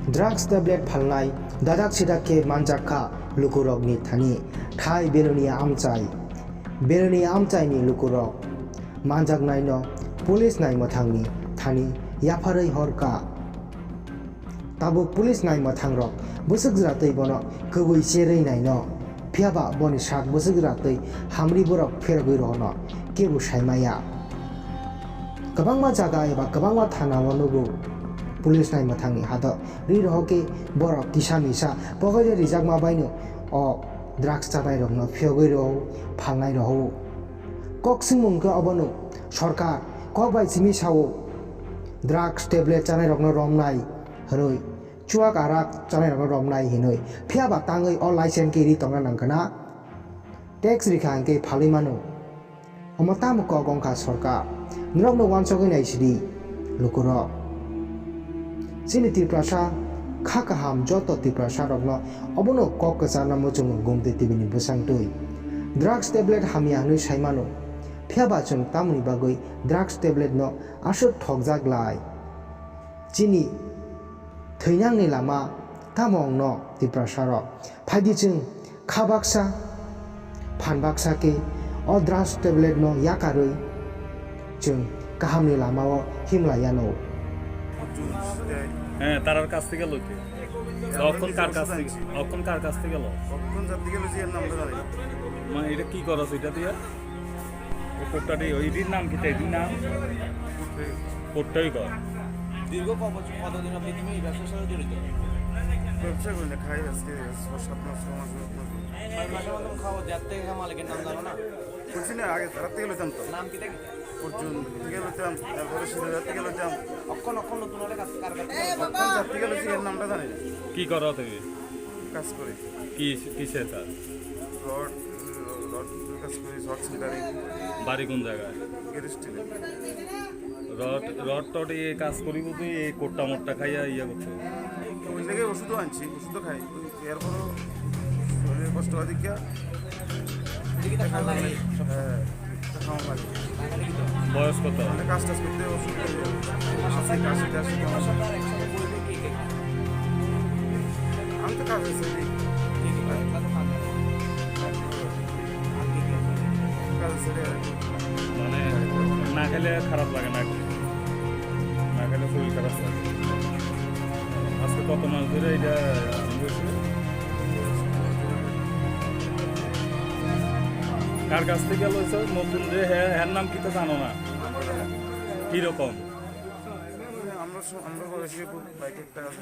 Drugs tablet फालनाय दादाक सिदाके मानजाखा लुकुरकनि थानि Thai बेलुनि आमचाइनि लुकुरक मानजाक नायनो police नाय मथांनि थानि याफारै हरका ताबो पुलिस नाय मथांरक बोसोगज्रातै बनो कबै सेरै नायनो फियाबा बनि साक बोसोगज्रातै हामरि बरक फेरगै रहनो केबो सायमाया गोबांमा जागा एबा गोबांमा थानावनोबो पुलिस नाय मथांनि हाद रि रहके बरक किसा मिसा पगैरे रिजाक माबायनो अ ड्राग्स जानाय रहनो फियगै रह फालनाय रह कक्सिं मुंखो अबनो सरकार कक बाय सिमि सावो ड्राग्स टेब्लेट जानाय रहनो रमनाय हनै चुवाक आराक जानाय रहनो रमनाय हिनै फियाबा ताङै अ लाइसेन्स के रि तंना नांगना टैक्स रिखा के फालै मानो अमताम क गंखा सरकार नरकनो वानसगै नायसिरि लुकुर सिनि तिप्रासा खाकाहाम जत तिप्रासा रगनो अबनो कक कचाना मोचुङ गुमते तिबिनि बुसांतै ड्राग्स टेब्लेट हामिया हनै सायमानो फियाबा जों तामुनि बागै ड्राग्स टेब्लेट न आसो ठगजाग्लाय चिनि थैनांनि लामा तामं न तिप्रासार फाइदि जों खाबाक्सा फानबाक्सा के अ ड्राग्स टेब्लेट न याकारै जों गाहामनि लामाव हिमलायानो হ্যাঁ তারার কাছ থেকে লইতে অক্ষণ কার কাছ থেকে গেল অক্ষণ যার দিকে লইছি এর নামটা জানি না। মানে এটা কি করছ এটা দিয়া এই কোটটাটি ওইটির নাম কি এটির নাম কোটটাই কর দীর্ঘ কতদিন আপনি তুমি এই ব্যবসার সাথে জড়িত ব্যবসা করি না, খাই আজকে 7 মাস 6 মাস ছয় মাসের মতো খাওয়া যার থেকে মালিকের নাম জানো না করছি না। আগে তার থেকে লইতাম তো নাম কি দেখি অর্জুন থেকে লইতাম, তারপরে সিরাজার থেকে লইতাম। অক্ষণ নতুন হলে কার কাছে অক্ষণ যার থেকে লইছি এর নামটা জানি না। কি করো তুমি কাজ করি কিসে কাজ রড রড কাজ করি, শর্ট সেন্টারিং, বাড়ি কোন জায়গায় গ্যারেজ স্টিলে। রড টড এই কাজ করিব তুই এই কোটটা মোটটা খাইয়া ইয়া করছো ওই জায়গায় ওষুধও আনছি, ওষুধও খাই। এরপরও শরীরের কষ্ট হয় দেখিয়া দিকে খাওয়া লাগে হ্যাঁ খাওয়া লাগে। বয়স কত মানে কাজ টাজ করতে ওষুধ খাই, 80 টাকা একসাথে বলবে কি কে আমি তো কাজ হয়েছে কাজ হয়েছে মানে না খেলে খারাপ লাগে না খেলে শরীর খারাপ লাগে আজকে কত মাস ধরে এটা কার কাছ থেকে লইছো নতুন যে হ্যার নাম কি তো জানো না কিরকম আমরা বয়সী বাইক একটা আছে